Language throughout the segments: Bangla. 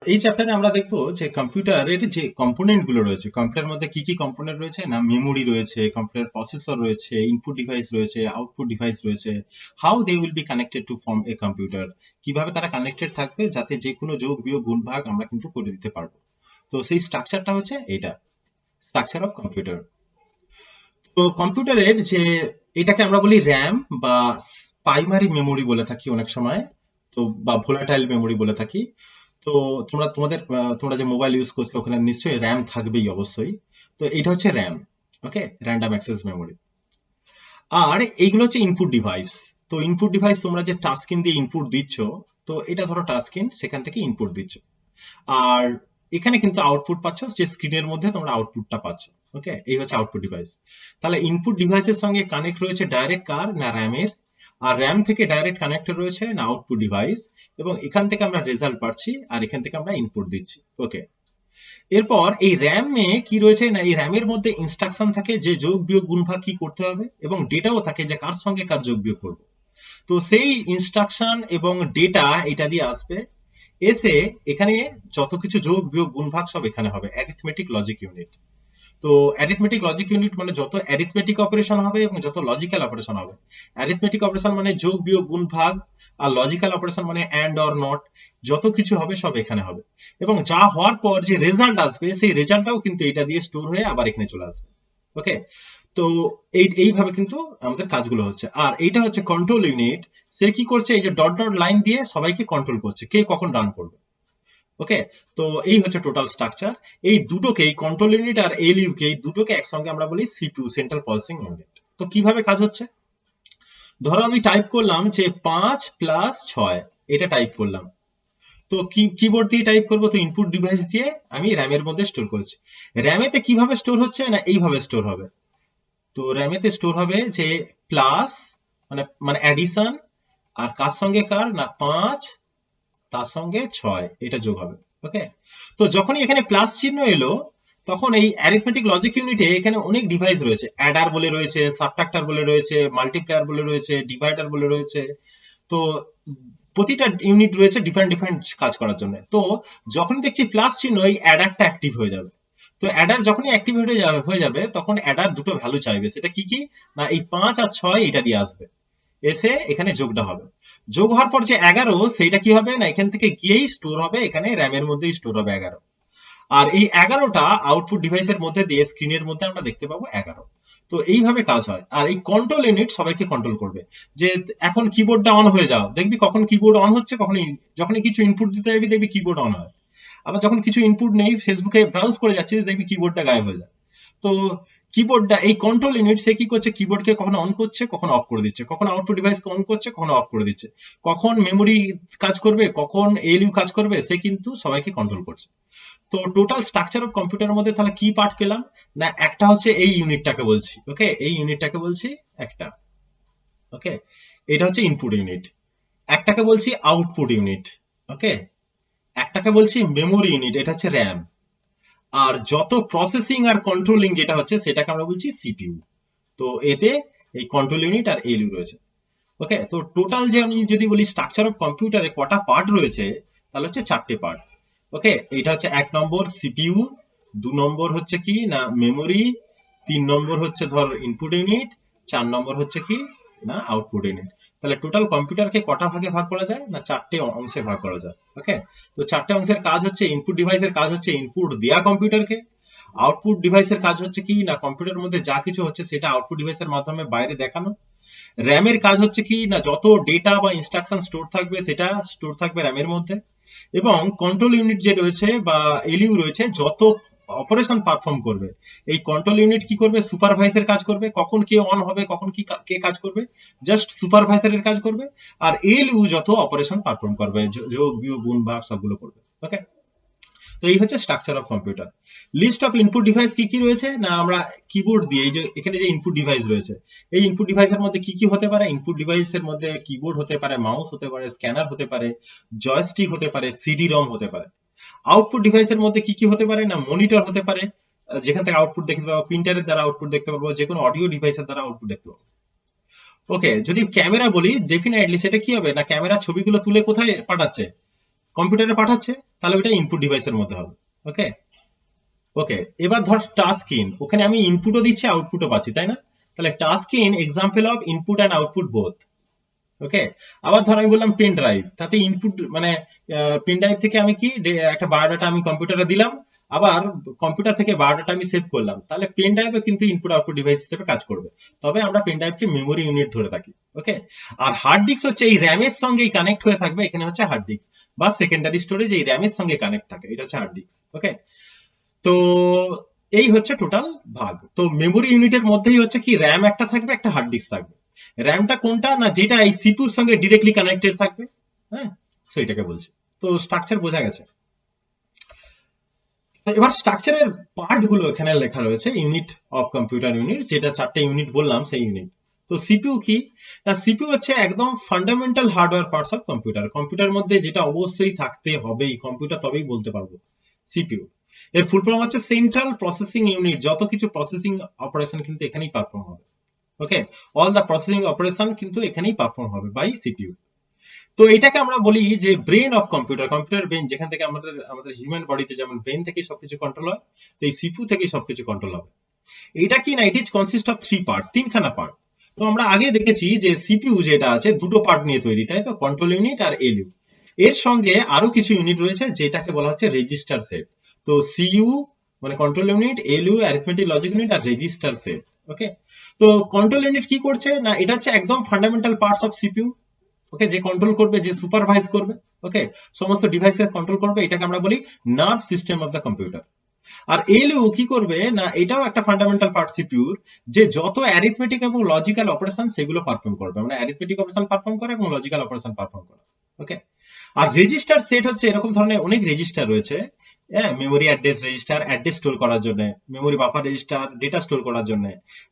এই চ্যাপ্টারে আমরা দেখবো যে কম্পিউটারের যে কম্পোনেন্ট গুলো রয়েছে, কম্পিউটার মধ্যে কি কি কম্পোনেন্ট রয়েছে না, মেমোরি রয়েছে, কম্পিউটার প্রসেসর রয়েছে, ইনপুট ডিভাইস রয়েছে, আউটপুট ডিভাইস রয়েছে, how they will be connected to form a computer, কিভাবে তারা কানেক্টেড থাকবে যাতে যে কোনো যোগ বিয়োগ গুণ ভাগ আমরা কিন্তু করে দিতে পারবো। তো সেই স্ট্রাকচারটা হচ্ছে এইটা, স্ট্রাকচার অফ কম্পিউটার। তো কম্পিউটারের যে এটাকে আমরা বলি র্যাম বা প্রাইমারি মেমোরি বলে থাকি অনেক সময়, তো বা ভোলাটাইল মেমোরি বলে থাকি। তো তোমরা যে মোবাইল ইউজ করছো ওখানে নিশ্চয়ই র্যাম থাকবেই অবশ্যই। তো এটা হচ্ছে র্যাম, ওকে, র্যান্ডম অ্যাক্সেস মেমোরি। আর এইগুলো হচ্ছে ইনপুট ডিভাইস। তো ইনপুট ডিভাইস তোমরা যে টাচ স্ক্রিন দিয়ে ইনপুট দিচ্ছ, তো এটা ধরো টাচ স্ক্রিন, সেখান থেকে ইনপুট দিচ্ছ। আর এখানে কিন্তু আউটপুট পাচ্ছ, যে স্ক্রিনের মধ্যে তোমরা আউটপুটটা পাচ্ছ। ওকে, এই হচ্ছে আউটপুট ডিভাইস। তাহলে ইনপুট ডিভাইসের সঙ্গে কানেক্ট রয়েছে ডাইরেক্ট কার না র্যামের, আর র্যাম থেকে ডাইরেক্ট কানেক্টেড রয়েছে না আউটপুট ডিভাইস, এবং এখান থেকে আমরা রেজাল্ট পাচ্ছি আর এখান থেকে আমরা ইনপুট দিচ্ছি। ওকে, এরপর এই র্যামে কি রয়েছে না, এই র্যামের মধ্যে ইনস্ট্রাকশন থাকে যে যোগ বিয়োগ গুণ ভাগ কি করতে হবে, এবং ডেটাও থাকে যে কার সঙ্গে কার যোগ বিয়োগ করবো। তো সেই ইনস্ট্রাকশন এবং ডেটা এটা দিয়ে আসবে, এসে এখানে যত কিছু যোগ বিয়োগ গুণ ভাগ সব এখানে হবে, অ্যারিথমেটিক লজিক ইউনিট। তো অ্যারিথমেটিক লজিক ইউনিট মানে যত অ্যারিথমেটিক অপারেশন হবে এবং যত লজিক্যাল অপারেশন হবে। অ্যারিথমেটিক অপারেশন মানে যোগ বিয়োগ গুণ ভাগ, আর লজিক্যাল অপারেশন মানে অ্যান্ড অর নট, যত কিছু হবে সব এখানে হবে। এবং যা হওয়ার পর যে রেজাল্ট আসবে সেই রেজাল্টটাও কিন্তু এটা দিয়ে স্টোর হয়ে আবার এখানে চলে আসবে। ওকে, তো এইভাবে কিন্তু আমাদের কাজগুলো হচ্ছে। আর এইটা হচ্ছে কন্ট্রোল ইউনিট, সে কি করছে, এই যে ডট ডট লাইন দিয়ে সবাইকে কন্ট্রোল করছে কে কখন রান করবে। ওকে, তো এই হচ্ছে টোটাল স্ট্রাকচার। এই দুটোকে, এই কন্ট্রোল ইউনিট আর এলইউ কে, এই দুটোকে একসঙ্গে আমরা বলি সিপিইউ, সেন্ট্রাল প্রসেসিং ইউনিট। তো কিভাবে কাজ হচ্ছে, ধরো আমি টাইপ করলাম যে 5+6, এটা টাইপ করলাম। তো কিবোর্ড দিয়ে টাইপ করবো, তো ইনপুট ডিভাইস দিয়ে আমি র্যামের মধ্যে স্টোর করছি। র্যামেতে কিভাবে স্টোর হচ্ছে না, এইভাবে স্টোর হবে। তো র্যামেতে স্টোর হবে যে প্লাস, মানে মানে অ্যাডিশন, আর কার সঙ্গে কার না 5, তার সঙ্গে 6, এটা যোগ হবে। ওকে, তো যখনই এখানে প্লাস চিহ্ন এলো, তখন এই অ্যারিথমেটিক লজিক ইউনিটে এখানে অনেক ডিভাইস রয়েছে, অ্যাডার বলে রয়েছে, সাবট্রাক্টর বলে রয়েছে, মাল্টিপ্লায়ার বলে রয়েছে, ডিভাইডার বলে রয়েছে। তো প্রতিটা ইউনিট রয়েছে ডিফারেন্ট ডিফারেন্ট কাজ করার জন্য। তো যখনই দেখছি প্লাস চিহ্ন, এই অ্যাডারটা অ্যাক্টিভ হয়ে যাবে। তো অ্যাডার যখনই অ্যাক্টিভ হয়ে যাবে তখন অ্যাডার দুটো ভ্যালু চাইবে, সেটা কি কি না, এই 5 আর 6 এটা দিয়ে আসবে, এসে এখানে যোগটা হবে। যোগ হওয়ার পর যে 11, সেইটা কি হবে না, এখান থেকে গিয়েই স্টোর হবে, এখানে র্যামের মধ্যেই স্টোর হবে 11। আর এই 11টা আউটপুট ডিভাইসের মধ্যে দিয়ে স্ক্রিনের মধ্যে আমরা দেখতে পাবো 11। তো এইভাবে কাজ হয়। আর এই কন্ট্রোল ইউনিট সবাইকে কন্ট্রোল করবে, যে এখন কিবোর্ডটা অন হয়ে যাও, দেখবি কখন কিবোর্ড অন হচ্ছে, কখনই যখনই কিছু ইনপুট দিতে যাবি দেখবি কিবোর্ড অন হয়। আবার যখন কিছু ইনপুট নেই, ফেসবুকে ব্রাউজ করে যাচ্ছিস, দেখবি কিবোর্ডটা গায়েব হয়ে যায়। তো কিবোর্ডটা, এই কন্ট্রোল ইউনিট সে কি করছে, কিবোর্ডকে কখনো অন করছে, কখনো অফ করে দিচ্ছে, কখনো আউটপুট ডিভাইসকে অন করছে, কখনো অফ করে দিচ্ছে, কখন মেমোরি কাজ করবে, কখন এলইউ কাজ করবে, সে কিন্তু সবাইকে কন্ট্রোল করছে। তো টোটাল স্ট্রাকচার অফ কম্পিউটারের মধ্যে তাহলে কি পার্ট পেলাম না, একটা হচ্ছে এই ইউনিটটাকে বলছি, ওকে, এই ইউনিটটাকে বলছি একটা। ওকে, এটা হচ্ছে ইনপুট ইউনিট। একটাকে বলছি আউটপুট ইউনিট। ওকে, একটাকে বলছি মেমোরি ইউনিট, এটা হচ্ছে র্যাম। আর যত প্রসেসিং আর কন্ট্রোলিং যেটা হচ্ছে সেটাকে আমরা বলছি সিপিইউ। তো এতে এই কন্ট্রোল ইউনিট আর এলইউ রয়েছে। ওকে, তো টোটাল যে আমি যদি বলি স্ট্রাকচার অফ কম্পিউটারে কটা পার্ট রয়েছে, তাহলে হচ্ছে 4টে পার্ট। ওকে, এটা হচ্ছে 1 নম্বর সিপিইউ, 2 নম্বর হচ্ছে কি না মেমোরি, 3 নম্বর হচ্ছে ধর ইনপুট ইউনিট, 4 নম্বর হচ্ছে কি না আউটপুট ইউনিট। তাহলে টোটাল কম্পিউটারকে কটা ভাগে ভাগ করা যায় না, 4টে অংশে ভাগ করা যায়। ওকে, তো 4টে অংশের কাজ হচ্ছে, ইনপুট ডিভাইসের কাজ হচ্ছে ইনপুট দেয়া কম্পিউটারকে, আউটপুট ডিভাইসের কাজ হচ্ছে কি না কম্পিউটারের মধ্যে যা কিছু হচ্ছে সেটা আউটপুট ডিভাইসের মাধ্যমে বাইরে দেখানো, র্যামের কাজ হচ্ছে কি না যত ডেটা বা ইনস্ট্রাকশন স্টোর থাকবে সেটা স্টোর থাকবে র্যামের মধ্যে, এবং কন্ট্রোল ইউনিট যে রয়েছে বা এলইউ রয়েছে যত অপারেশন পারফর্ম করবে, এই কন্ট্রোল ইউনিট কি করবে, সুপারভাইজার কাজ করবে, কখন কে অন হবে, কখন কি কে কাজ করবে, জাস্ট সুপারভাইজারের কাজ করবে। আর এলইউ যত অপারেশন পারফর্ম করবে, যোগ বিয়োগ গুণ ভাগ সবগুলো করবে। ওকে, তো এই হচ্ছে structure of computer. List of input device কি কি রয়েছে না, আমরা কিবোর্ড দিয়ে, এই যে এখানে যে ইনপুট ডিভাইস রয়েছে, এই ইনপুট ডিভাইসের মধ্যে কি কি হতে পারে, ইনপুট ডিভাইসের মধ্যে কিবোর্ড হতে পারে, মাউস হতে পারে, স্ক্যানার হতে পারে, জয়স্টিক হতে পারে, সিডি রম হতে পারে। আউটপুট ডিভাইসের মধ্যে কি কি হতে পারে না, মনিটর হতে পারে, যেখান থেকে আউটপুট দেখতে পাবো, প্রিন্টারের দ্বারা আউটপুট দেখতে পাবো, যে কোনো অডিও ডিভাইসের দ্বারা আউটপুট দেখতে পাবো। ওকে, যদি ক্যামেরা বলি, ডেফিনেটলি সেটা কি হবে না, ক্যামেরা ছবিগুলো তুলে কোথায় পাঠাচ্ছে, কম্পিউটারে পাঠাচ্ছে, তাহলে ওইটা ইনপুট ডিভাইসের মধ্যে হবে। ওকে, ওকে, এবার ধর টাস্ক ইন, ওখানে আমি ইনপুটও দিচ্ছি আউটপুটও পাচ্ছি, তাই না? তাহলে task in example of input and output both. Okay, আবার ধর আমি বললাম পেন ড্রাইভ, তাতে ইনপুট মানে পেন ড্রাইভ থেকে আমি কি একটা বায়োডাটা আমি কম্পিউটারে দিলাম, আবার কম্পিউটার থেকে বায়োডাটা আমি সেভ করলাম, তাহলে পেন ড্রাইভও কিন্তু ইনপুট আউটপুট ডিভাইস হিসেবে কাজ করবে। তবে আমরা পেন ড্রাইভকে মেমোরি ইউনিট ধরে থাকি। ওকে, আর হার্ড ডিস্ক হচ্ছে এই র্যামের সঙ্গেই কানেক্ট হয়ে থাকবে, এখানে হচ্ছে হার্ড ডিস্ক বা সেকেন্ডারি স্টোরেজ এই র্যামের সঙ্গে কানেক্ট থাকে, এটা হচ্ছে হার্ড ডিস্ক। ওকে, তো এই হচ্ছে টোটাল ভাগ। তো মেমোরি ইউনিটের মধ্যেই হচ্ছে কি র্যাম একটা থাকবে, একটা হার্ড ডিস্ক থাকবে। র্যামটা কোনটা না, যেটা এই সিপিইউর সঙ্গে ডিরেক্টলি কানেক্টেড থাকবে। হ্যাঁ, সেইটাকে বলছি। তো স্ট্রাকচার বোঝা গেছে। এবার স্ট্রাকচারের পার্ট গুলো এখানে লেখা রয়েছে, ইউনিট অফ কম্পিউটার ইউনিট, যেটা 4টে ইউনিট বললাম সেই ইউনিট। তো সিপিইউ কি না, সিপিইউ হচ্ছে একদম fundamental hardware parts of computer, computer মধ্যে যেটা অবশ্যই থাকতে হবেই, কম্পিউটার তবেই বলতে পারবো সিপিইউ। এর ফুল ফর্ম হচ্ছে সেন্ট্রাল প্রসেসিং ইউনিট, যত কিছু প্রসেসিং অপারেশন কিন্তু এখানেই পারফর্ম হবে। ওকে, অল দা প্রসেসিং অপারেশন কিন্তু এখানেই পারফর্ম হবে বাই সিপিইউ। তো এটাকে আমরা বলি যে brain of computer, computer brain, যেখান থেকে আমাদের আমাদের হিউম্যান বডিতে যেমন ব্রেন থেকে সবকিছু কন্ট্রোল হয়, তো এই সিপিইউ থেকে সবকিছু কন্ট্রোল হবে। এটা কি না, it is consist of 3 part, তিনখানা পার্ট। তো আমরা আগে দেখেছি যে সিপিইউ যেটা আছে দুটো পার্ট নিয়ে তৈরি, তাই তো, কন্ট্রোল ইউনিট আর এলইউ। এর সঙ্গে আরো কিছু ইউনিট রয়েছে যেটাকে বলা হচ্ছে রেজিস্টার সেট। তো সিইউ মানে control unit, ALU arithmetic logic unit, আর রেজিস্টার সেট। ওকে, তো কন্ট্রোল ইউনিট কি করছে না, এটা হচ্ছে একদম fundamental parts of CPU. Okay, যে কন্ট্রোল করবে, যে সুপারভাইজ করবে, ওকে, সমস্ত ডিভাইসকে কন্ট্রোল করবে, এটাকে আমরা বলি nerve system of the computer. আর এলইউ কি করবে না, এটাও একটা ফান্ডামেন্টাল পার্ট সিপিইউর, যে যত অ্যারিথমেটিক এবং লজিক্যাল অপারেশন সেগুলো পারফর্ম করবে, মানে অ্যারিথমেটিক অপারেশন পারফর্ম করে এবং লজিক্যাল অপারেশন পারফর্ম করে। ওকে, আর রেজিস্টার সেট হচ্ছে এরকম ধরনের অনেক রেজিস্টার রয়েছে। হ্যাঁ, memory address register, address store করার জন্য, memory buffer register, data store করার জন্য,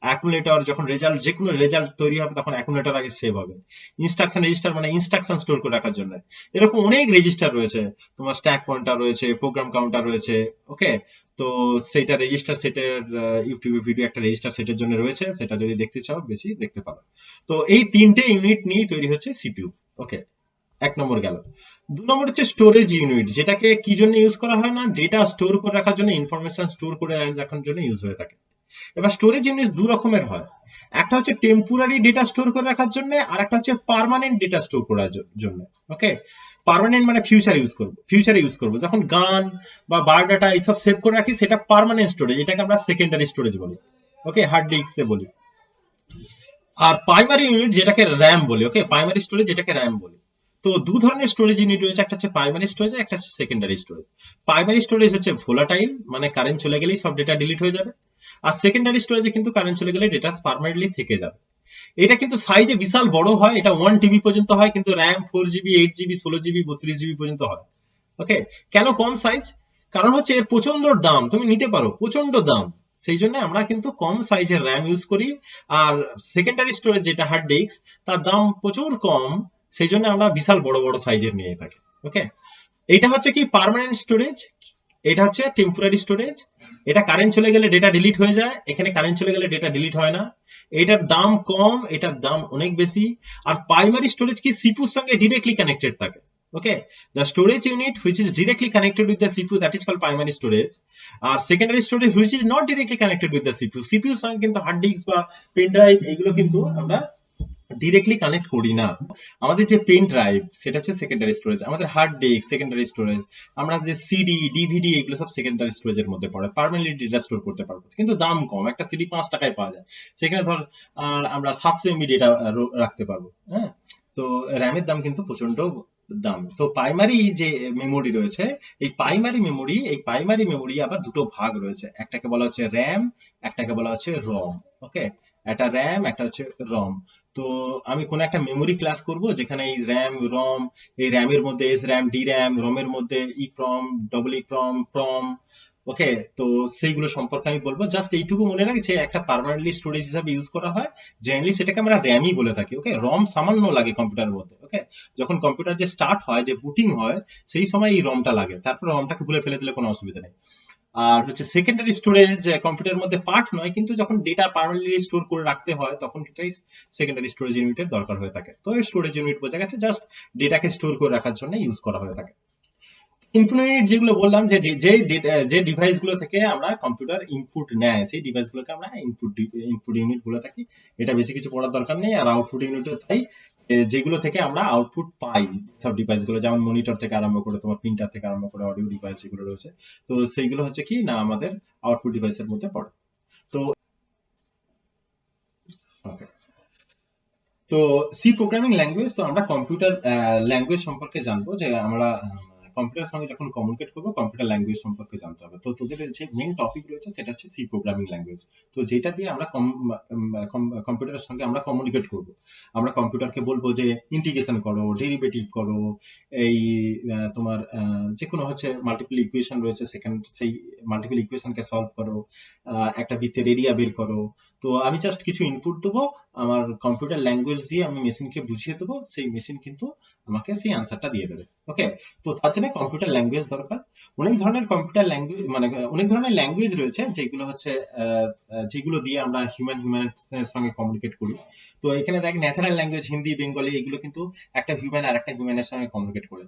অ্যাকুমুলেটর, যখন রেজাল্ট, যে কোনো রেজাল্ট তৈরি হবে তখন অ্যাকুমুলেটর আগে সেভ হবে, ইনস্ট্রাকশন রেজিস্টার মানে ইনস্ট্রাকশন স্টোর করে রাখার জন্য। এরকম অনেক রেজিস্টার রয়েছে, তোমার স্ট্যাক পয়েন্টার রয়েছে, প্রোগ্রাম কাউন্টার রয়েছে। ওকে, তো সেটা রেজিস্টার সেটের ইউটিউবে ভিডিও একটা রেজিস্টার সেটের জন্য রয়েছে, সেটা যদি দেখতে চাও বেশি দেখতে পারো। তো এই তিনটে ইউনিট নিয়ে তৈরি হচ্ছে সিপিইউ। ওকে, এক নম্বর গেল। 2 নম্বর হচ্ছে স্টোরেজ ইউনিট, যেটাকে কি জন্য ইউজ করা হয় না, ডেটা স্টোর করে রাখার জন্য, ইনফরমেশন স্টোর করে রাখার জন্য ইউজ হয়ে থাকে। এবার স্টোরেজ ইউনিট 2 রকমের হয়, একটা হচ্ছে টেম্পোরারি ডেটা স্টোর করে রাখার জন্য, আর একটা হচ্ছে পার্মানেন্ট ডেটা স্টোর করার জন্য। ওকে, পার্মানেন্ট মানে ফিউচারে ইউজ করবো, যখন গান বা বায়োডাটা এইসব সেভ করে রাখি, সেটা পার্মানেন্ট স্টোরেজ, এটাকে আমরা সেকেন্ডারি স্টোরেজ বলি। ওকে, হার্ড ডিস্কে বলি। আর প্রাইমারি ইউনিট যেটাকে র্যাম বলি, ওকে, প্রাইমারি স্টোরেজ যেটাকে র্যাম বলি। তো 2 ধরনের স্টোরেজ ইউনিট রয়েছে, একটা হচ্ছে প্রাইমারি স্টোরেজ, একটা হচ্ছে সেকেন্ডারি স্টোরেজ। প্রাইমারি স্টোরেজ হচ্ছে ভোলাটাইল, মানে কারেন্ট চলে গেলেই সব ডেটা ডিলিট হয়ে যাবে। আর সেকেন্ডারি স্টোরেজে কিন্তু কারেন্ট চলে গেলে ডেটা পার্মানেন্টলি থেকে যাবে। এটা কিন্তু সাইজে বিশাল বড় হয়, এটা 1 টিবি পর্যন্ত হয়, কিন্তু RAM 4 GB, 8 GB, 16 GB, 32 GB পর্যন্ত হয়। ওকে, কেন কম সাইজ? কারণ হচ্ছে এর প্রচন্ড দাম, তুমি নিতে পারো, প্রচন্ড দাম, সেই জন্য আমরা কিন্তু কম সাইজের র্যাম ইউজ করি। আর সেকেন্ডারি স্টোরেজ যেটা হার্ড ডিস্ক, তার দাম প্রচুর কম, সেই জন্য আমরা বিশাল বড় বড় সাইজের নিয়ে থাকি। ওকে, এটা হচ্ছে কি পার্মানেন্ট স্টোরেজ, এটা হচ্ছে টেম্পোরারি স্টোরেজ। এটা কারেন্ট চলে গেলে ডেটা ডিলিট হয়ে যায়, এখানে কারেন্ট চলে গেলে ডেটা ডিলিট হয় না। এটার দাম কম, এটার দাম অনেক বেশি। আর প্রাইমারি স্টোরেজ কি সিপিইউর সঙ্গে ডিরেক্টলি কানেক্টেড থাকে। ওকে, the storage unit which is directly connected with the CPU, that is called primary storage. R secondary storage which is not directly connected with the CPU, CPU এর সঙ্গে কিন্তু হার্ড ডিস্ক বা পেন ড্রাইভ এগুলো কিন্তু আমরা ডিরেক্টলি কানেক্ট করি না। আমাদের যে পেন ড্রাইভ সেটা হচ্ছে সেকেন্ডারি স্টোরেজ, আমাদের হার্ড ডিস্ক সেকেন্ডারি স্টোরেজ, আমরা যে সিডি ডিভিডি এগুলো সব সেকেন্ডারি স্টোরেজের মধ্যে পড়ে, পার্মানেন্টলি ডেটা স্টোর করতে পারবো, কিন্তু দাম কম, একটা সিডি 5 টাকায় পাওয়া যায়, সেখানে ধর আমরা 700 MB ডেটা রাখতে পারবো। হ্যাঁ, তো র্যামের দাম কিন্তু প্রচন্ড দাম। তো প্রাইমারি যে মেমোরি রয়েছে, এই প্রাইমারি মেমোরি আবার দুটো ভাগ রয়েছে, একটাকে বলা হচ্ছে র্যাম, একটাকে বলা হচ্ছে রম। ওকে, একটা র্যাম, একটা হচ্ছে রম। তো আমি কোন একটা মেমোরি ক্লাস করব যেখানে এই র্যাম রম, এই র্যামের মধ্যে এস র্যাম, ডি র্যাম, রমের মধ্যে ইপ্রম, ডবল ইপ্রম, প্রম। ওকে, তো সেইগুলো সম্পর্কে আমি বলবো, জাস্ট এইটুকু মনে রাখ যে একটা পার্মানেন্টলি স্টোরেজ হিসাবে ইউজ করা হয়, জেনারেলি সেটাকে আমরা র্যামই বলে থাকি। ওকে, রম সামান্য লাগে কম্পিউটারের মধ্যে। ওকে, যখন কম্পিউটার যে স্টার্ট হয়, যে বুটিং হয়, সেই সময় এই রমটা লাগে, তারপর রমটাকে ভুলে ফেলে দিলে কোনো অসুবিধা নেই। আর হচ্ছে সেকেন্ডারি স্টোরেজ কম্পিউটারের মধ্যে পার্ট নয়, কিন্তু যখন ডেটা পার্মানেন্টলি স্টোর করে রাখতে হয় তখন কিন্তু এই সেকেন্ডারি স্টোরেজ ইউনিটের দরকার হয়ে থাকে। তো এই স্টোরেজ ইউনিট বোঝা গেছে, জাস্ট ডেটাকে স্টোর করে রাখার জন্য ইউজ করা হয়ে থাকে। ইনপুট ইউনিট যেগুলো বললাম, যে ডিভাইস গুলো থেকে আমরা কম্পিউটার ইনপুট নেয়, সেই ডিভাইস গুলোকে আমরা ইনপুট ইউনিট বলে থাকি। এটা বেশি কিছু পড়ার দরকার নেই। আর আউটপুট ইউনিটও তাই, যেগুলো থেকে আমরা আউটপুট পাই, সব ডিভাইস গুলো, যেমন মনিটর থেকে আরম্ভ করে তোমার প্রিন্টার থেকে আরম্ভ করে অডিও ডিভাইস যেগুলো রয়েছে, তো সেইগুলো হচ্ছে কি না আমাদের আউটপুট ডিভাইসের মধ্যে পড়ে। তো okay, তো সি প্রোগ্রামিং ল্যাঙ্গুয়েজ, তো আমরা কম্পিউটার ল্যাঙ্গুয়েজ সম্পর্কে জানবো, যে আমরা কম্পিউটারের সঙ্গে যখন কমিউনিকেট করবো কম্পিউটার ল্যাঙ্গুয়েজ সম্পর্কে জানতে হবে। তো তোদের যে মেইন টপিক রয়েছে সেটা হচ্ছে সি প্রোগ্রামিং ল্যাঙ্গুয়েজ। তো যেটা দিয়ে আমরা কম্পিউটারের সঙ্গে আমরা কমিউনিকেট করব। আমরা কম্পিউটারকে বলবো যে ইন্টিগ্রেশন করো, ডেরিভেটিভ করো, এই তোমার যে কোনো হচ্ছে মাল্টিপল ইকুয়েশন রয়েছে, সেখানে সেই মাল্টিপল ইকুয়েশনকে সলভ করো, একটা বৃত্তের এরিয়া বের করো। তো আমি জাস্ট কিছু ইনপুট দেবো, আমার কম্পিউটার ল্যাঙ্গুয়েজ দিয়ে আমি মেশিনকে বুঝিয়ে দেবো, সেই মেশিন কিন্তু আমাকে সেই আনসারটা দিয়ে দেবে। ওকে, তো তার জন্য কম্পিউটার ল্যাঙ্গুয়েজ দরকার। অনেক ধরনের কম্পিউটার ল্যাঙ্গুয়েজ, মানে অনেক ধরনের ল্যাঙ্গুয়েজ রয়েছে যেগুলো হচ্ছে যেগুলো দিয়ে আমরা হিউম্যানের সঙ্গে কমিউনিকেট করি। তো এখানে দেখ, ন্যাচারাল ল্যাঙ্গুয়েজ হিন্দি, বেঙ্গলি, এগুলো কিন্তু একটা হিউম্যান আর একটা হিউম্যানের সঙ্গে কমিউনিকেট করে।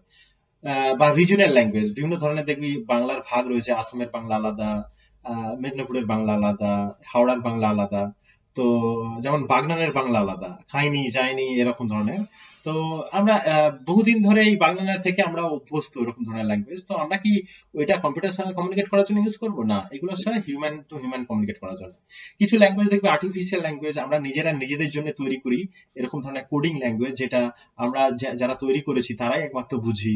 বা রিজনাল ল্যাঙ্গুয়েজ বিভিন্ন ধরনের দেখবি, বাংলার ভাগ রয়েছে, আসামের বাংলা আলাদা, মেদিনীপুরের বাংলা আলাদা, হাওড়ার বাংলা আলাদা। তো যেমন বাগনানের বাংলা আলাদা, খাইনি যায়নি এরকম ধরনের। তো আমরা বহুদিন ধরে এই বাগনান থেকে আমরা অভ্যস্ত এরকম ধরনের ল্যাঙ্গুয়েজ। তো আমরা কি ওইটা কম্পিউটার সঙ্গে কমিউনিকেট করার জন্য ইউজ করবো না, এগুলোর সঙ্গে হিউম্যান টু হিউম্যান কমিউনিকেট করার জন্য। কিছু ল্যাঙ্গুয়েজ দেখবে আর্টিফিশিয়াল ল্যাঙ্গুয়েজ, আমরা নিজেরা নিজেদের জন্য তৈরি করি, এরকম ধরনের কোডিং ল্যাঙ্গুয়েজ, যেটা আমরা যারা তৈরি করেছি তারাই একমাত্র বুঝি।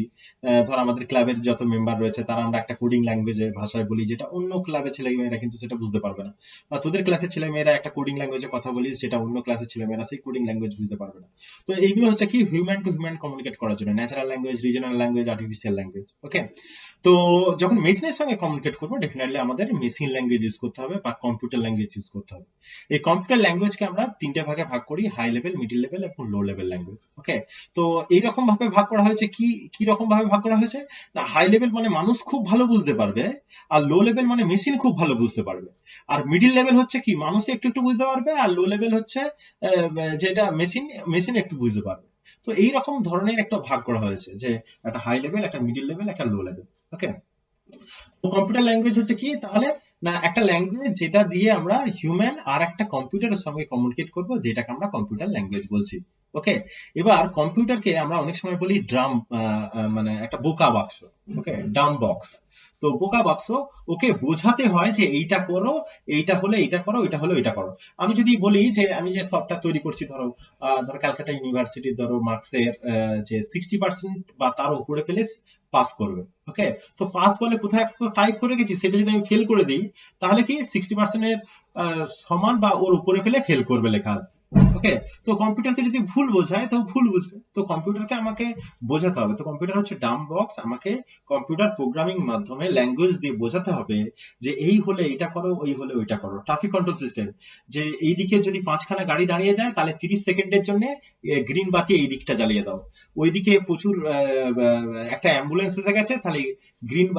ধর আমাদের ক্লাবের যত মেম্বার রয়েছে তারা আমরা একটা কোডিং ল্যাঙ্গুয়েজে ভাষায় বলি, যেটা অন্য ক্লাবের ছেলেমেয়েরা কিন্তু সেটা বুঝতে পারবে না। বা তোদের ক্লাসের ছেলেমেয়েরা একটা কোডিং ল্যাঙ্গুয়েজে কথা বলি, সেটা অন্য ক্লাসের ছেলেমেয়েরা সেই কোডিং ল্যাঙ্গুয়েজ বুঝতে পারবে না। তো এইগুলো হচ্ছে কি হিউম্যান টু হিউম্যান কমিউনিকেট করার জন্য, natural language, regional language, artificial language. Okay, তো যখন মেশিনের সঙ্গে কমিউনিকেট করবো, ডেফিনেটলি আমাদের মেশিন ল্যাঙ্গুয়েজ ইউজ করতে হবে বা কম্পিউটার ল্যাঙ্গুয়েজ ইউজ করতে হবে। এই কম্পিউটার ল্যাঙ্গুয়েজকে আমরা তিনটে ভাগে ভাগ করি, হাই লেভেল, মিডিল লেভেল এবং লো লেভেল ল্যাঙ্গুয়েজ। ওকে, তো এইরকম ভাবে ভাগ করা হয়েছে, কি কি রকম ভাবে ভাগ করা হয়েছে না, হাই লেভেল মানে মানুষ খুব ভালো বুঝতে পারবে, আর লো লেভেল মানে মেশিন খুব ভালো বুঝতে পারবে, আর মিডিল লেভেল হচ্ছে কি মানুষ একটু একটু বুঝতে পারবে, আর লো লেভেল হচ্ছে যেটা মেশিন মেশিন একটু বুঝতে পারবে। তো এইরকম ধরনের একটা ভাগ করা হয়েছে, যে একটা হাই লেভেল, একটা মিডিল লেভেল, একটা লো লেভেল। ওকে, তো কম্পিউটার ল্যাঙ্গুয়েজ হচ্ছে কি তাহলে না, একটা ল্যাঙ্গুয়েজ যেটা দিয়ে আমরা হিউম্যান আর একটা কম্পিউটারের সঙ্গে কমিউনিকেট করব, যেটাকে আমরা কম্পিউটার ল্যাঙ্গুয়েজ বলছি। ওকে, এবার কম্পিউটারকে আমরা অনেক সময় বলি ড্রাম, মানে একটা বোকা বাক্স। ওকে, ডাম বক্স। তো বোকা বাক্স, ওকে বোঝাতে হয় যে এইটা করো, এইটা হলে এইটা করো, এটা হলে ওইটা করো। আমি যদি বলি যে আমি যে সফটওয়্যার তৈরি করছি, ধরো ধরো ক্যালকাটা ইউনিভার্সিটি, ধরো মার্কসের যে 60% বা তার উপরে পেলে পাস করবে। ওকে, তো পাস বলে কোথায় একটা টাইপ করে গেছি, সেটা যদি আমি ফেল করে দিই, তাহলে কি 60%-এর সমান বা ওর উপরে পেলে ফেল করবে লেখা আসবে। ওকে, তো কম্পিউটারকে যদি ভুল বোঝায় তো ভুল বুঝবে, তো কম্পিউটারকে আমাকে বোঝাতে হবে। তো কম্পিউটার হচ্ছে ডাম বক্স, আমাকে কম্পিউটার প্রোগ্রামিং মাধ্যমে ল্যাঙ্গুয়েজ দিয়ে বোঝাতে হবে যে এই হলে এইটা করো, ওই হলে ওইটা করো। ট্রাফিক কন্ট্রোল সিস্টেম, যে এই দিকে যদি 5খানা গাড়ি দাঁড়িয়ে যায়, তাহলে 30 সেকেন্ডের জন্য গ্রিন বাতি এই দিকটা জ্বালিয়ে দাও। ওইদিকে প্রচুর একটা অ্যাম্বুলেন্স এসে গেছে, তাহলে গ্রিন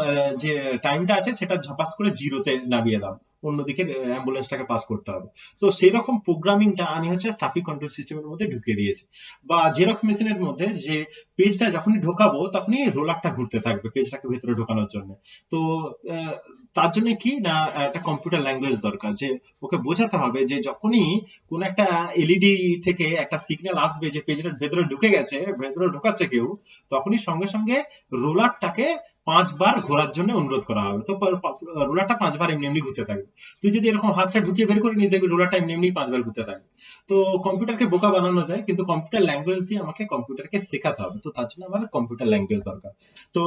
যে টাইমটা আছে সেটা ঝপাস করে জিরোতে নামিয়ে দাও, অন্যদিকে অ্যাম্বুলেন্সটাকে পাস করতে হবে। তো সেই রকম প্রোগ্রামিংটা আমি হচ্ছে ট্রাফিক কন্ট্রোল সিস্টেমের মধ্যে ঢুকিয়ে দিয়েছি। বা জেরক্স মেশিনের মধ্যে যে পেজটা যখনই ঢোকাবো তখনই রোলারটা ঘুরতে থাকবে পেজটাকে ভেতরে ঢোকানোর জন্য। তো আহ, তার জন্য কি না, একটা কম্পিউটার ল্যাঙ্গুয়েজ দরকার, যে ওকে বোঝাতে হবে যে যখনই কোন একটা এলইডি থেকে একটা সিগন্যাল আসবে যে পেজটার ভেতরে ঢুকে গেছে, ভেতরে ঢোকাচ্ছে কেউ, তখনই সঙ্গে সঙ্গে রোলারটাকে 5বার ঘোরার জন্য অনুরোধ করা হবে। তো রোলারটা 5বার এমনি এমনি ঘুরতে থাকবে। তুই যদি এরকম হাতটা ঢুকিয়ে বের করে নিয়ে দেখবি রোলারটা এমনি এমনি 5বার ঘুরতে থাকবে। তো কম্পিউটারকে বোকা বানানো যায়, কিন্তু কম্পিউটার ল্যাঙ্গুয়েজ দিয়ে আমাকে কম্পিউটারকে শেখাতে হবে। তো তার জন্য আমাদের কম্পিউটার ল্যাঙ্গুয়েজ দরকার। তো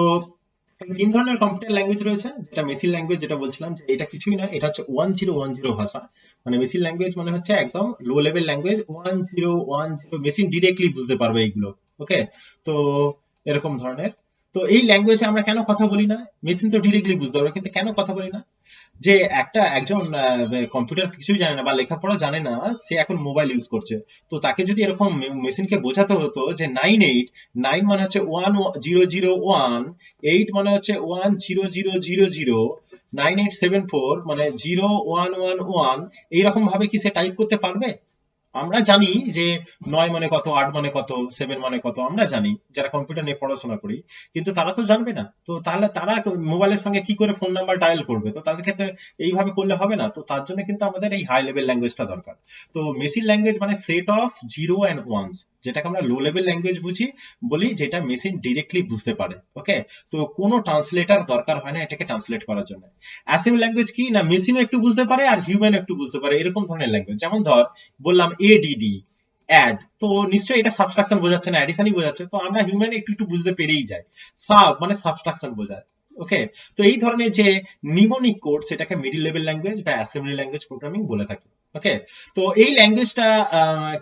3 ধরনের কম্পিউটার ল্যাঙ্গুয়েজ রয়েছে, যেটা মেশিন ল্যাঙ্গুয়েজ, যেটা বলছিলাম যে এটা কিছুই না, এটা হচ্ছে 1010 ভাষা। মানে মেশিন ল্যাঙ্গুয়েজ মানে হচ্ছে একদম লো লেভেল ল্যাঙ্গুয়েজ, 1010, মেশিন ডিরেক্টলি বুঝতে পারবে এইগুলো। ওকে, তো এরকম ধরনের। তো এই ল্যাঙ্গুয়েজে আমরা কেন কথা বলি না, মেশিন তো ডিরেক্টলি বুঝতে পারবে, কিন্তু কেন কথা বলি না, যে একজন কম্পিউটার কিছুই জানে না বা লেখাপড়া জানে না, সে এখন মোবাইল ইউজ করছে। তো তাকে যদি এরকম মেশিনকে বোঝাতে হতো যে 9 মানে হচ্ছে 1001, 8 মানে হচ্ছে 10000, 9874 মানে 0111, এইরকম ভাবে কি সে টাইপ করতে পারবে? আমরা জানি যে 9 মানে কত, 8 মানে কত, 7 মানে কত, আমরা জানি যারা কম্পিউটার নিয়ে পড়াশোনা করি, কিন্তু তারা তো জানবে না। তো তাহলে তারা মোবাইলের সঙ্গে কি করে ফোন নাম্বার ডায়াল করবে? তো তাদের ক্ষেত্রে এইভাবে করলে হবে না। তো তার জন্য কিন্তু আমাদের এই হাই লেভেল ল্যাঙ্গুয়েজটা দরকার। তো মেশিন ল্যাঙ্গুয়েজ মানে set of zero and ones, যেটাকে আমরা লো লেভেল ল্যাঙ্গুয়েজ বুঝি, বলি যেটা মেশিন ডিরেক্টলি বুঝতে পারে। ওকে, তো কোনো ট্রান্সলেটার দরকার হয় না এটাকে ট্রান্সলেট করার জন্য। অ্যাসেম্বলি ল্যাঙ্গুয়েজ কি না, মেশিনও একটু বুঝতে পারে আর হিউম্যানও একটু বুঝতে পারে, এরকম ধরনের ল্যাঙ্গুয়েজ। যেমন ধর বললাম এডিডি, অ্যাড, তো নিশ্চয়ই এটা সাবস্ট্রাকশন বোঝাচ্ছে না, অ্যাডিশনই বোঝাচ্ছে। তো আমরা হিউম্যান একটু একটু বুঝতে পেরেই যাই। সাব মানে সাবস্ট্রাকশন বোঝায়। ওকে, তো এই ধরনের যে নিমোনিক কোড, সেটাকে মিডল লেভেল ল্যাঙ্গুয়েজ বা অ্যাসেম্বলি ল্যাঙ্গুয়েজ প্রোগ্রামিং বলে থাকি। ওকে, তো এই ল্যাঙ্গুয়েজটা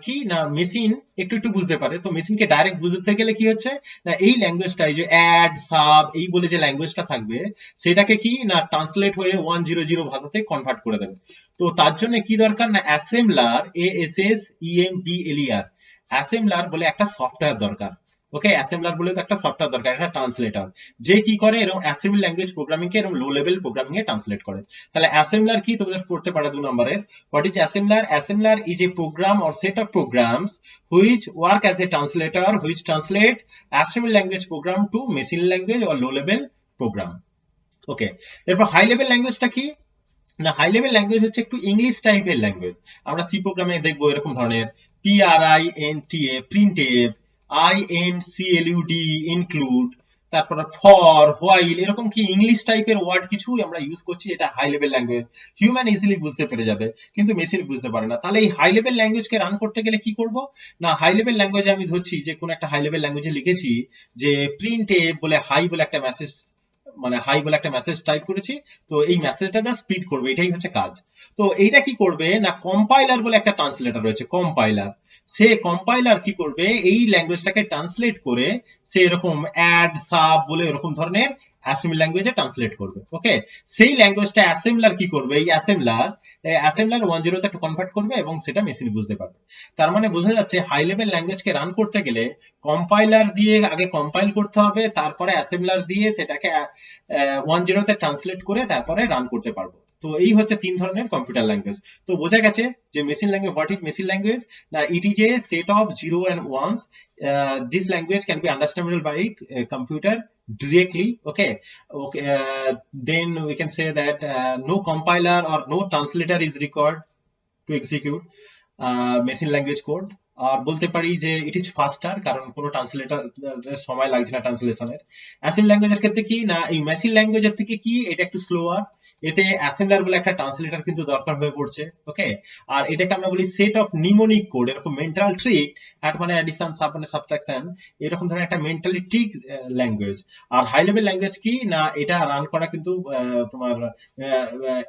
কি না মেশিন একটু একটু বুঝতে পারে। তো মেশিনকে ডাইরেক্ট বুঝতে গেলে কি হচ্ছে না, এই ল্যাঙ্গুয়েজটা, এই যে অ্যাড সাব এই বলে যে ল্যাঙ্গুয়েজটা থাকবে, সেটাকে কি না ট্রান্সলেট হয়ে 100 ভাষাতে কনভার্ট করে দেবে। তো তার জন্য কি দরকার না, অ্যাসেম্বলার, ASSEMBLER, অ্যাসেম্বলার বলে একটা সফটওয়্যার দরকার। ওকে, অ্যাসেম্বলার বলে তো একটা সফটওয়্যার দরকার, একটা ট্রান্সলেটর, যে কি করে এরকম অ্যাসেম্বলি ল্যাঙ্গুয়েজ প্রোগ্রামিং কে এরকম লো লেভেল প্রোগ্রামিং এ ট্রান্সলেট করে। তাহলে অ্যাসেম্বলার কি তোমাদের পড়তে পারে 2 নম্বরে। What is assembler? Assembler is a program or set of programs which work as a translator which translate assembly language program to machine language or low level program. Okay, এরপর হাই লেভেল ল্যাঙ্গুয়েজটা কি না, হাই লেভেল ল্যাঙ্গুয়েজ হচ্ছে একটু ইংলিশ টাইপের ল্যাঙ্গুয়েজ। আমরা সি প্রোগ্রামে দেখবো এরকম ধরনের PRINTA, প্রিন্টএফ, INCLUD, ইনক্লুড, তারপরে ফর, হোয়াইল, এরকম কি ইংলিশ টাইপের ওয়ার্ড কিছু আমরা ইউজ করছি, এটা high level language. Human easily বুঝতে পেরে যাবে, কিন্তু মেশিন বুঝতে পারে না। তাহলে এই হাই লেভেল ল্যাঙ্গুয়েজকে রান করতে গেলে কি করব না, হাই লেভেল ল্যাঙ্গুয়েজে আমি ধরছি যে কোন একটা হাই লেভেল ল্যাঙ্গুয়েজে লিখেছি যে প্রিন্ট এ বলে হাই বলে একটা মেসেজ, মানে হাই বলে একটা মেসেজ টাইপ করেছি। তো এই মেসেজটা যা স্পিড করবে, এটাই হচ্ছে কাজ। তো এইটা কি করবে না, কম্পাইলার বলে একটা ট্রান্সলেটর রয়েছে, কম্পাইলার। সে কম্পাইলার কি করবে, এই ল্যাঙ্গুয়েজটাকে ট্রান্সলেট করে সে এরকম অ্যাড সাব বলে এরকম ধরনের অ্যাসেম্বলি ল্যাঙ্গুয়েজে ট্রান্সলেট করবে। ওকে, সেই ল্যাঙ্গুয়েজটা অ্যাসেম্বলার কি করবে, এই অ্যাসেম্বলার 10 তে কনভার্ট করবে এবং সেটা মেশিন বুঝতে পারবে। তার মানে বোঝা যাচ্ছে হাই লেভেল ল্যাঙ্গুয়েজকে রান করতে গেলে কম্পাইলার দিয়ে আগে কম্পাইল করতে হবে, তারপরে অ্যাসেম্বলার দিয়ে সেটাকে 10 তে ট্রান্সলেট করে তারপরে রান করতে পারবো। তো এই হচ্ছে 3 ধরনের কম্পিউটার ল্যাঙ্গুয়েজ। তো বোঝা গেছে যে machine language, what is machine language না, it is a set of zero and ones. This language can be understandable by a computer directly. Okay, okay, then we can say that no compiler or no translator is required to execute machine language code. আর বলতে পারি যে ইট ইজ ফাস্টার, কারণ কোনো ট্রান্সলেটর সময় লাগছে না ট্রান্সলেশনের। অ্যাসেম্বলি ল্যাঙ্গুয়েজের ক্ষেত্রে কি না, এই মেশিন ল্যাঙ্গুয়েজের থেকে কি এটা একটু স্লোয়ার, এতে অ্যাসেম্বলার বলে একটা ট্রান্সলেটর কিন্তু দরকার হয়ে পড়ছে। ওকে, আর এটাকে আমরা বলি সেট অফ নিমোনিক কোড, এরকম মেন্টাল ট্রিক, অ্যাড মানে অ্যাডিশন, সাব মানে সাবট্রাকশন, এরকম ধরনের একটা মেন্টালি ট্রিক ল্যাঙ্গুয়েজ। আর হাই লেভেল ল্যাঙ্গুয়েজ কি না, এটা রান করা কিন্তু তোমার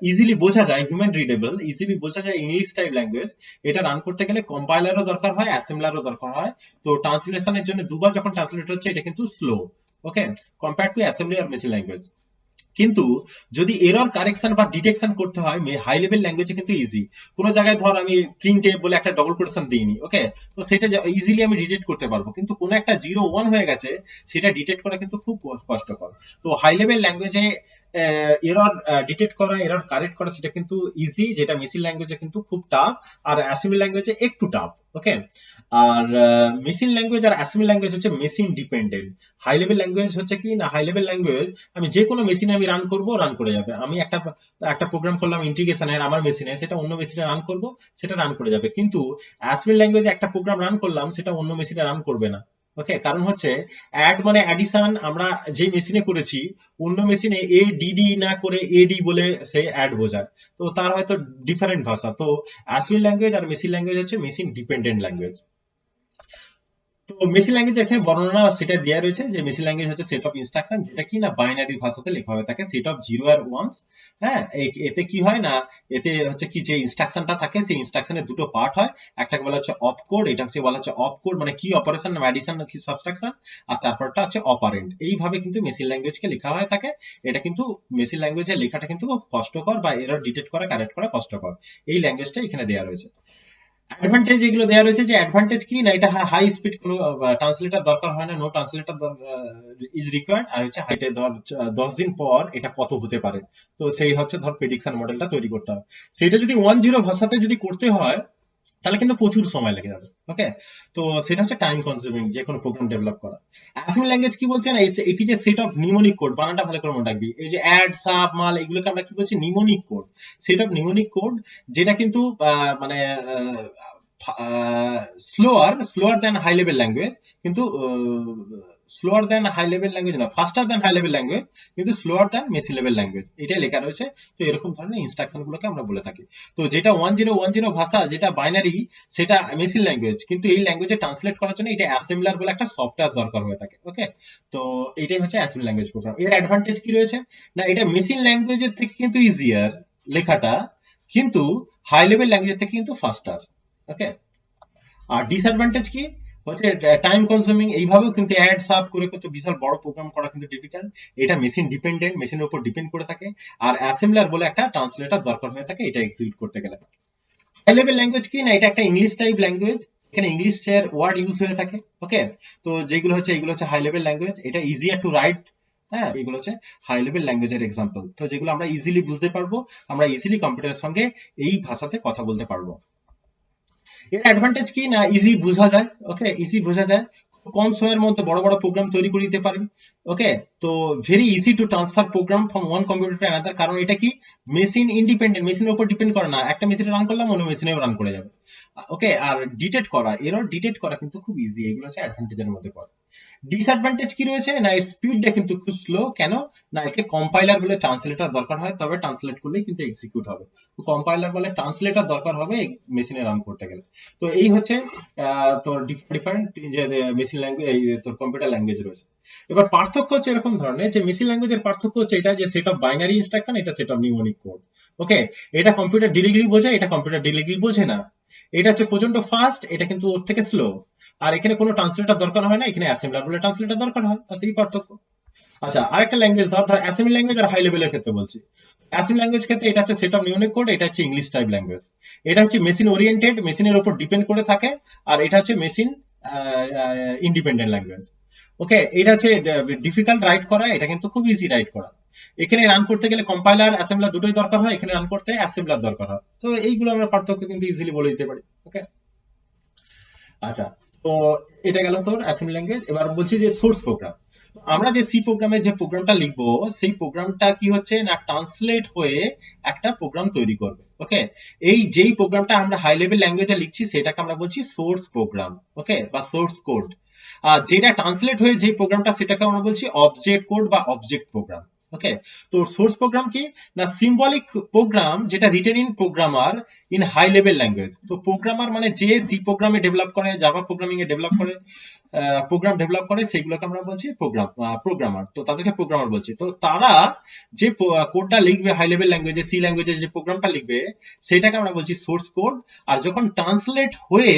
ইজিলি বোঝা যায়, হিউম্যান রিডেবল, ইজিলি বোঝা যায় ইংলিশ টাইপ ল্যাঙ্গুয়েজ। এটা রান করতে গেলে কম্পাইলারও দরকার হয়, অ্যাসেম্বলারও দরকার হয়। তো ট্রান্সলেশনের জন্য দুবার যখন ট্রান্সলেট হচ্ছে, এটা কিন্তু slow. Okay, compare to assembly আর মেশিন ল্যাঙ্গুয়েজ। কিন্তু যদি এরর কারেকশন বা ডিটেকশন করতে হয় হাই লেভেল ল্যাঙ্গুয়েজে কিন্তু ইজি। কোন জায়গায় ধর আমি প্রিন্ট এ বলে একটা ডবল কোটেশন দিইনি, ওকে, তো সেটা ইজিলি আমি ডিটেক্ট করতে পারবো। কিন্তু কোন একটা 0 1 হয়ে গেছে, সেটা ডিটেক্ট করা কিন্তু খুব কষ্টকর। তো হাই লেভেল ল্যাঙ্গুয়েজে এরর ডিটেক্ট করা, এরর কারেক্ট করা, সেটা কিন্তু ইজি, যেটা মেশিন ল্যাঙ্গুয়েজে কিন্তু খুব টাফ, আর অ্যাসেম্বলি ল্যাঙ্গুয়েজে একটু টাফ। ওকে, আর মেশিন ল্যাঙ্গুয়েজ আর অ্যাসেম্বলি ল্যাঙ্গুয়েজ হচ্ছে machine dependent. High level language হচ্ছে কি না, হাই লেভেল ল্যাঙ্গুয়েজ আমি যে কোনো মেশিনে আমি রান করবো, রান করে যাবে। আমি একটা একটা প্রোগ্রাম করলাম ইন্টিগ্রেশনের আমার মেশিনে, সেটা অন্য মেশিনে রান করবো, সেটা রান করে যাবে। কিন্তু অ্যাসেম্বলি ল্যাঙ্গুয়েজে একটা প্রোগ্রাম রান করলাম, সেটা অন্য মেশিনে রান করবে না। ওকে, কারণ হচ্ছে অ্যাড মানে অ্যাডিশন, আমরা যে মেশিনে করেছি অন্য মেশিনে ADD না করে AD বলে সে অ্যাড বোঝায়। তো তার হয়তো ডিফারেন্ট ভাষা। তো অ্যাসেম্বলি ল্যাঙ্গুয়েজ আর মেশিন ল্যাঙ্গুয়েজ হচ্ছে মেশিন ডিপেন্ডেন্ট ল্যাঙ্গুয়েজ। তো মেশিন ল্যাঙ্গুয়েজ এখানে বর্ণনা সেটা দেওয়া রয়েছে যে মেশিন ল্যাঙ্গুয়েজ হচ্ছে সেট অফ ইনস্ট্রাকশন, যেটা কি না বাইনারি ভাষাতে লেখা হয়ে থাকে, সেট অফ জিরো আর ওয়ান্স। হ্যাঁ, এতে কি হয় না, এতে হচ্ছে কি যে ইনস্ট্রাকশনটা থাকে, সেই ইনস্ট্রাকশনের দুটো পার্ট হয়। একটাকে বলা হচ্ছে অপ কোড, এটা হচ্ছে বলা হচ্ছে অপ কোড মানে কি অপারেশন, অ্যাডিশন কি সাবট্রাকশন, আর তারপরটা হচ্ছে অপারেন্ট। এইভাবে কিন্তু মেশিন ল্যাঙ্গুয়েজকে লেখা হয়ে থাকে। এটা কিন্তু মেশিন ল্যাঙ্গুয়েজের লেখাটা কিন্তু খুব কষ্টকর, বা এরর ডিটেক্ট করা, কারেক্ট করা কষ্টকর। এই ল্যাঙ্গুয়েজটা এখানে দেওয়া রয়েছে। অ্যাডভান্টেজ এগুলো দেওয়া রয়েছে, যে অ্যাডভান্টেজ কি না, এটা হাই স্পিড, কোনো ট্রান্সলেটর দরকার হয় না, নো ট্রান্সলেটর ইজ রিকোয়ার্ড। আর হচ্ছে হাইটে ধর 10 দিন পর এটা কত হতে পারে, তো সেই হচ্ছে ধর প্রেডিকশন মডেলটা তৈরি করতে হবে। সেটা যদি 10 ভাষাতে যদি করতে হয়, তাহলে কিন্তু প্রচুর সময় লেগে যাবে। ওকে, তো সেটা হচ্ছে টাইম কনজিউমিং যে কোনো প্রোগ্রাম ডেভেলপ করা। অ্যাসেম্বলি ল্যাঙ্গুয়েজ কি বলছে না, এটি যে সেট অফ নিমোনিক কোড, বানানটা ভালো করে মনে রাখবি, এই যে অ্যাড সাব মাল এগুলোকে আমরা কি বলছি, mnemonic code. Set of mnemonic code, যেটা কিন্তু মানে slower than high level language, কিন্তু slower than high level language না, faster than high level language, কিন্তু slower than machine level language, এটাই লেখা রয়েছে। তো এরকম ধরনের ইনস্ট্রাকশন গুলোকে আমরা বলে থাকি। তো যেটা 1010 ভাষা, যেটা বাইনারি, সেটা মেশিন ল্যাঙ্গুয়েজ, কিন্তু এই ল্যাঙ্গুয়েজে ট্রান্সলেট করার জন্য এটা অ্যাসেম্বলার বলে একটা সফটওয়্যার দরকার হয়ে থাকে। ওকে, তো এটাই হচ্ছে অ্যাসেম্বলি ল্যাঙ্গুয়েজ প্রোগ্রাম। এর অ্যাডভান্টেজ কি রয়েছে না, এটা মেশিন ল্যাঙ্গুয়েজের থেকে কিন্তু ইজিয়ার লেখাটা, কিন্তু হাই লেভেল ল্যাঙ্গুয়েজ থেকে কিন্তু ফাস্টার। ওকে, আর ডিসঅ্যাডভান্টেজ কি হচ্ছে, টাইম কনজিউমিং, এইভাবেও কিন্তু অ্যাড সাব করে কত বিশাল বড় প্রোগ্রাম করা কিন্তু ডিফিকাল্ট। এটা মেশিন ডিপেন্ডেন্ট, মেশিনের উপর ডিপেন্ড করে থাকে। আর অ্যাসেম্বলার বলে একটা ট্রান্সলেটর দরকার হয়ে থাকে এটা এক্সিকিউট করতে গেলে। হাই লেভেল ল্যাঙ্গুয়েজ কি না, এটা একটা ইংলিশ টাইপ ল্যাঙ্গুয়েজ, এখানে ইংলিশ এর ওয়ার্ড ইউজ হয়ে থাকে। ওকে, তো যেগুলো হচ্ছে এগুলো হচ্ছে হাই লেভেল ল্যাঙ্গুয়েজ, এটা ইজিয়ার টু রাইট। হ্যাঁ, এগুলো হচ্ছে হাই লেভেল ল্যাঙ্গুয়েজের এক্সাম্পল, তো যেগুলো আমরা ইজিলি বুঝতে পারবো, আমরা ইজিলি কম্পিউটারের সঙ্গে এই ভাষাতে কথা বলতে পারবো। এর অ্যাডভান্টেজ কি না, ইজি বোঝা যায়। ওকে, ইজি বোঝা যায়, কম সময়ের মধ্যে বড় বড় প্রোগ্রাম তৈরি করে দিতে পারবি। ওকে, তো very easy to transfer programme from one computer to another, কারণ এটা কি মেশিন ইন্ডিপেন্ডেন্ট, মেশিনের উপর ডিপেন্ড করে না, একটা মেশিনে রান করলাম অন্য মেশিনেও রান করে যাবে। ওকে, আর ডিটেক্ট করা, এরর ডিটেক্ট করা কিন্তু খুব ইজি, এগুলো হচ্ছে অ্যাডভান্টেজের মধ্যে পড়ে। ডিসঅ্যাডভান্টেজ কি রয়েছে না, এর স্পিডটা কিন্তু খুব স্লো। কেন না, একে কম্পাইলার বলে ট্রান্সলেটর দরকার হয়, তবে ট্রান্সলেট করলেই কিন্তু এক্সিকিউট হবে। কম্পাইলার বলে ট্রান্সলেটর দরকার হবে মেশিনে রান করতে গেলে। তো এই হচ্ছে তোর ডিফারেন্ট যে মেশিন ল্যাঙ্গুয়েজ, তোর কম্পিউটার ল্যাঙ্গুয়েজ রয়েছে। এবার পার্থক্য হচ্ছে এরকম ধরনের, যে মেশিন ল্যাঙ্গুয়েজের পার্থক্য হচ্ছে এটা, যে সেট অফ বাইনারি ইনস্ট্রাকশন, এটা সেট অফ নিউমোনিক কোড। ওকে, এটা কম্পিউটার ডিরেক্টলি বোঝে, এটা কম্পিউটার ডিরেক্টলি বোঝে না। এটা হচ্ছে প্রচন্ড ফাস্ট, এটা কিন্তু ওর থেকে স্লো। আর এখানে কোনো ট্রান্সলেটর দরকার হয় না, এখানে অ্যাসেম্বলার বলে ট্রান্সলেটর দরকার হয়, বাস এই পার্থক্য। আচ্ছা, আরেকটা ল্যাঙ্গুয়েজ ধর, অ্যাসেম্বলি ল্যাঙ্গুয়েজ আর হাই লেভেলের ক্ষেত্রে বলছি। অ্যাসেম্বলি ল্যাঙ্গুয়েজ ক্ষেত্রে এটা হচ্ছে সেট অফ নিউমোনিক কোড, এটা হচ্ছে ইংলিশ টাইপ ল্যাঙ্গুয়েজ। এটা হচ্ছে মেশিন ওরিয়েন্টেড, মেশিনের উপর ডিপেন্ড করে থাকে। আর এটা হচ্ছে মেশিন ইন্ডিপেন্ডেন্ট ল্যাঙ্গুয়েজ। ওকে, এটা হচ্ছে ডিফিকাল্ট রাইট করা, এটা কিন্তু খুব ইজি রাইট করা। এখানে রান করতে গেলে কম্পাইলার অ্যাসেম্বলার দুটোই দরকার হয়, এখানে রান করতে অ্যাসেম্বলার দরকার হয়। তো এইগুলো আমরা পার্থক্য কিন্তু ইজিলি বলে দিতে পারি। ওকে, আচ্ছা, তো এটা গেল তোর অ্যাসেম্বলি ল্যাঙ্গুয়েজ। এবার বলছি যে সোর্স প্রোগ্রাম, আমরা যে সি প্রোগ্রামের যে প্রোগ্রামটা লিখবো, সেই প্রোগ্রামটা কি হচ্ছে না, ট্রান্সলেট হয়ে একটা প্রোগ্রাম তৈরি করবে। ওকে, এই যেই প্রোগ্রামটা আমরা হাই লেভেল ল্যাঙ্গুয়েজে লিখছি সেটাকে আমরা বলছি সোর্স প্রোগ্রাম। ওকে, বা সোর্স কোড। আর যেটা ট্রান্সলেট হয়ে যে প্রোগ্রামটা, সেটাকে আমরা বলছি অবজেক্ট কোড বা অবজেক্ট প্রোগ্রাম। ওকে, তো সোর্স প্রোগ্রাম কি না, সিম্বলিক প্রোগ্রাম যেটা written in programmer in high level language. তো প্রোগ্রামার মানে যে সি প্রোগ্রামে ডেভেলপ করে, জাভা প্রোগ্রামিং এ ডেভেলপ করে, প্রোগ্রাম ডেভেলপ করে, সেগুলোকে আমরা বলছি প্রোগ্রামার। তো তাদেরকে প্রোগ্রামার বলছি। তো তারা যে কোডটা লিখবে হাই লেভেল ল্যাঙ্গুয়েজে, সি ল্যাঙ্গুয়েজে যে প্রোগ্রামটা লিখবে, সেটাকে আমরা বলছি সোর্স কোড। আর যখন ট্রান্সলেট হয়ে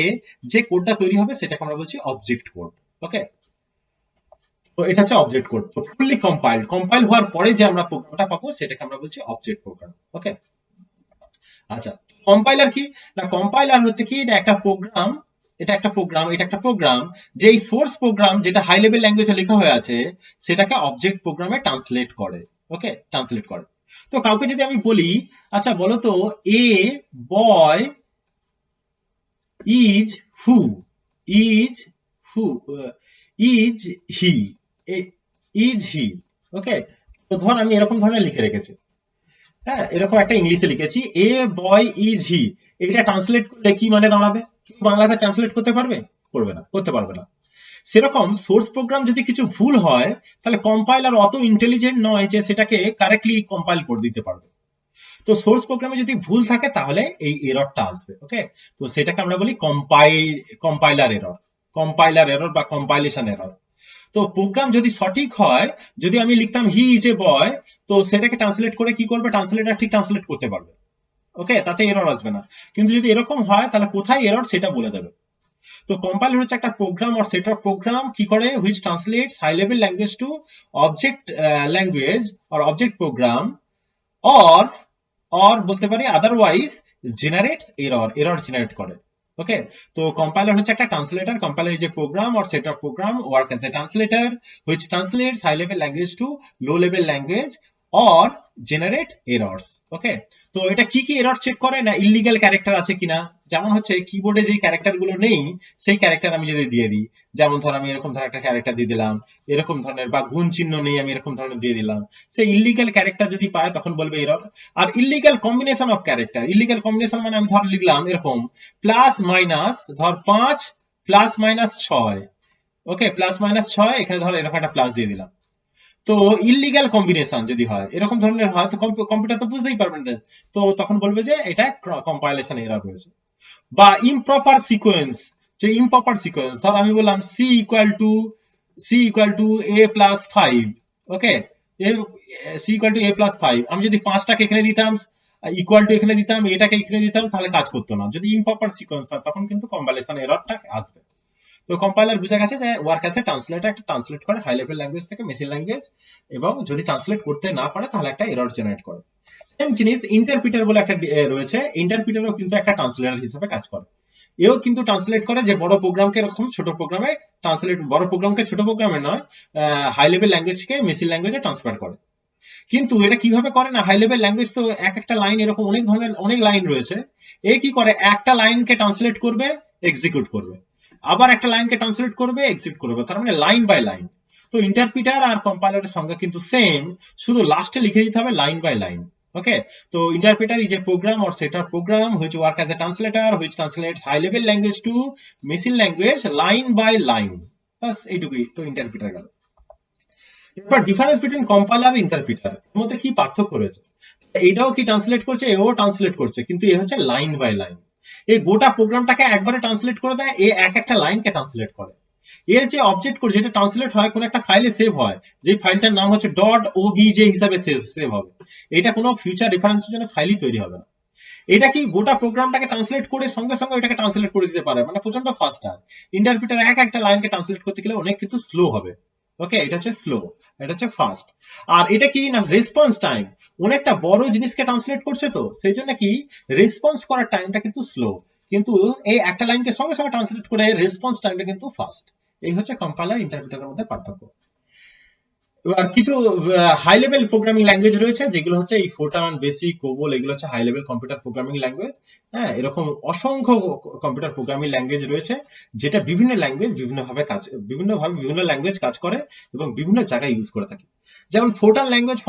যে কোডটা তৈরি হবে, সেটাকে আমরা বলছি অবজেক্ট কোড। ওকে, তো এটা হচ্ছে অবজেক্ট কোড। তো ফুললি কম্পাইল হওয়ার পরে যে আমরা প্রোগ্রামটা পাবো, সেটাকে আমরা বলছি অবজেক্ট প্রোগ্রাম। ওকে, আচ্ছা, কম্পাইলার কি না, কম্পাইলার হচ্ছে কি না, একটা প্রোগ্রাম, এটা একটা প্রোগ্রাম, যে এই সোর্স প্রোগ্রাম যেটা হাই লেভেল ল্যাঙ্গুয়েজে লেখা হয়ে আছে, সেটাকে অবজেক্ট প্রোগ্রামে ট্রান্সলেট করে। ওকে, ট্রান্সলেট করে। তো কাউকে যদি আমি বলি, আচ্ছা বলো তো, a boy is who, is who, is he, is he. Okay, তো ধর আমি এরকম ধরনের লিখে রেখেছি। হ্যাঁ, এরকম একটা ইংলিশে লিখেছি, এ বয় ইজ হি। এটা ট্রান্সলেট করলে কি মানে দাঁড়াবে? কেউ বাংলাতে ট্রান্সলেট করতে পারবে? করবে না, করতে পারবে না। সেরকম সোর্স প্রোগ্রাম যদি কিছু ভুল হয়, তাহলে কম্পাইলার অত ইন্টেলিজেন্ট নয় যে সেটাকে কারেক্টলি কম্পাইল করে দিতে পারবে। তো সোর্স প্রোগ্রামে যদি ভুল থাকে, তাহলে এই এররটা আসবে। ওকে, তো সেটাকে আমরা বলি কম্পাইলার এরর বা কম্পাইলেশন এরর। তো প্রোগ্রাম যদি সঠিক হয়, যদি আমি লিখতাম হি ইজ এ বয়, তো সেটাকে ট্রান্সলেট করে কি করবে, ট্রান্সলেটার ঠিক ট্রান্সলেট করতে পারবে। ওকে, তাতে এরর আসবে না। কিন্তু যদি এরকম হয়, তাহলে কোথায় এরর সেটা বলে দেবে। তো কম্পাইলার হচ্ছে একটা program or set of program কি করে, which translates high level language to object language or object program, or or বলতে পারি আদারওয়াইজ জেনারেটস এরর জেনারেট করে। ওকে, তো কম্পাইলার হচ্ছে একটা translator. Compiler is a program or set of program work as a translator which translates high level language to low level language or generate errors. Okay, তো এটা কি কি এরর চেক করে না, ইল্লিগাল ক্যারেক্টার আছে কিনা, যেমন হচ্ছে কিবোর্ডে যে ক্যারেক্টার গুলো নেই সেই ক্যারেক্টার আমি যদি দিয়ে দিই, যেমন ধর আমি এরকম ধর একটা ক্যারেক্টার দিয়ে দিলাম এরকম ধরনের, বা গুণ চিহ্ন নেই আমি এরকম ধরনের দিয়ে দিলাম, সেই ইল্লিগাল ক্যারেক্টার যদি পায় তখন বলবে এরর। আর illegal combination of character, illegal combination মানে আমি ধর লিখলাম এরকম প্লাস মাইনাস ধর 5 plus minus 6, okay, plus minus 6 এখানে ধর এরকম একটা প্লাস দিয়ে দিলাম, তো ইললিগাল কম্বিনেশন যদি হয় এরকম ধরনের হয় তো কম্পিউটার তো বুঝতেই পারবেন না, তো তখন বলবে যে এটা কম্পাইলেশন এরর হয়েছে। বা ইমপ্রপার সিকোয়েন্স, যে ইমপ্রপার সিকোয়েন্স ধর আমি বললাম C equal to A plus 5, okay, C equal to A plus 5, আমি যদি 5টাকে এখানে দিতাম ইকুয়াল টু এখানে দিতাম এটাকে এখানে দিতাম তাহলে কাজ করতো না, যদি ইমপ্রপার সিকোয়েন্স হয় তখন কিন্তু কম্পাইলেশন এররটা আসবে। তো কম্পাইলার বুঝে গেছে যে ওয়ার্ক অ্যাজ এ ট্রান্সলেটর, একটা ট্রান্সলেট করে হাই লেভেল ল্যাঙ্গুয়েজ থেকে মেশিন ল্যাঙ্গুয়েজ, এবং যদি ট্রান্সলেট করতে না পারে তাহলে একটা এরর জেনারেট করে। সেম জিনিস ইন্টারপ্রিটার বলে একটা রয়েছে, ইন্টারপ্রিটারও কিন্তু একটা ট্রান্সলেটর হিসেবে কাজ করে, এও কিন্তু ট্রান্সলেট করে যে বড় প্রোগ্রামকে এরকম ছোট প্রোগ্রামে ট্রান্সলেট, বড় প্রোগ্রামকে ছোট প্রোগ্রামে নয়, হাই লেভেল ল্যাঙ্গুয়েজকে মেশিন ল্যাঙ্গুয়েজে ট্রান্সফার করে। কিন্তু এটা কিভাবে করে না, হাই লেভেল ল্যাঙ্গুয়েজ তো এক একটা লাইন এরকম অনেক ধরনের অনেক লাইন রয়েছে, এ কি করে একটা লাইনকে ট্রান্সলেট করবে এক্সিকিউট করবে, আবার একটা লাইনকে ট্রান্সলেট করবে এক্সিকিউট করবে, তার মানে লাইন বাই লাইন। তো ইন্টারপ্রিটার আর কম্পাইলারের সঙ্গে কিন্তু সেম, শুধু লাস্টে লিখে দিতে হবে line by line. Okay, so interpreter is a program or set of program which work as a translator which translates high level language to machine language line by line. বাস এইটুকুই তো ইন্টারপ্রিটার গেল। এবার ডিফারেন্স বিটুইন কম্পাইলার আর ইন্টারপ্রিটার এর মধ্যে কি পার্থক্য রয়েছে, এটাও কি ট্রান্সলেট করছে এও ট্রান্সলেট করছে, কিন্তু এ হচ্ছে লাইন বাই লাইন, এই গোটা প্রোগ্রামটাকে একবারে ট্রান্সলেট করে দেয়, এ এক একটা লাইনকে ট্রান্সলেট করে। এর যে অবজেক্ট কোড যেটা ট্রান্সলেট হয় কোন একটা ফাইলে সেভ হয়, যে ফাইলটার নাম হচ্ছে ডট ওবিজে হিসাবে সেভ হবে, এটা কোনো ফিউচার রেফারেন্সের জন্য ফাইলই তৈরি হবে না। এটা কি গোটা প্রোগ্রামটাকে ট্রান্সলেট করে সঙ্গে সঙ্গে ওটাকে ট্রান্সলেট করে দিতে পারে, মানে প্রচন্ড ফাস্ট। আর ইন্টারপ্রিটার এক একটা লাইনকে ট্রান্সলেট করতে গেলে অনেক কিন্তু স্লো হবে। ওকে, এটা হচ্ছে স্লো, এটা হচ্ছে ফাস্ট। আর এটা কি না রেসপন্স টাইম, অনেকটা বড় জিনিসকে ট্রান্সলেট করছে তো সেই জন্য কি রেসপন্স করার টাইমটা কিন্তু স্লো, কিন্তু এই একটা লাইনকে সঙ্গে সঙ্গে ট্রান্সলেট করে রেসপন্স টাইমটা কিন্তু ফাস্ট। এই হচ্ছে কম্পাইলার ইন্টারপ্রিটারের মধ্যে পার্থক্য। এবার কিছু হাই লেভেল প্রোগ্রামিং ল্যাঙ্গুয়েজ রয়েছে যেগুলো হচ্ছে এই ফোটান, বেসিক, কোবল, এগুলো হচ্ছে high level computer programming language. হ্যাঁ, এরকম অসংখ্য কম্পিউটার প্রোগ্রামিং ল্যাঙ্গুয়েজ রয়েছে যেটা বিভিন্ন ল্যাঙ্গুয়েজ বিভিন্ন ল্যাঙ্গুয়েজ কাজ করে এবং বিভিন্ন জায়গায় ইউজ করে থাকে। যেমন ফোটান ল্যাঙ্গুয়েজ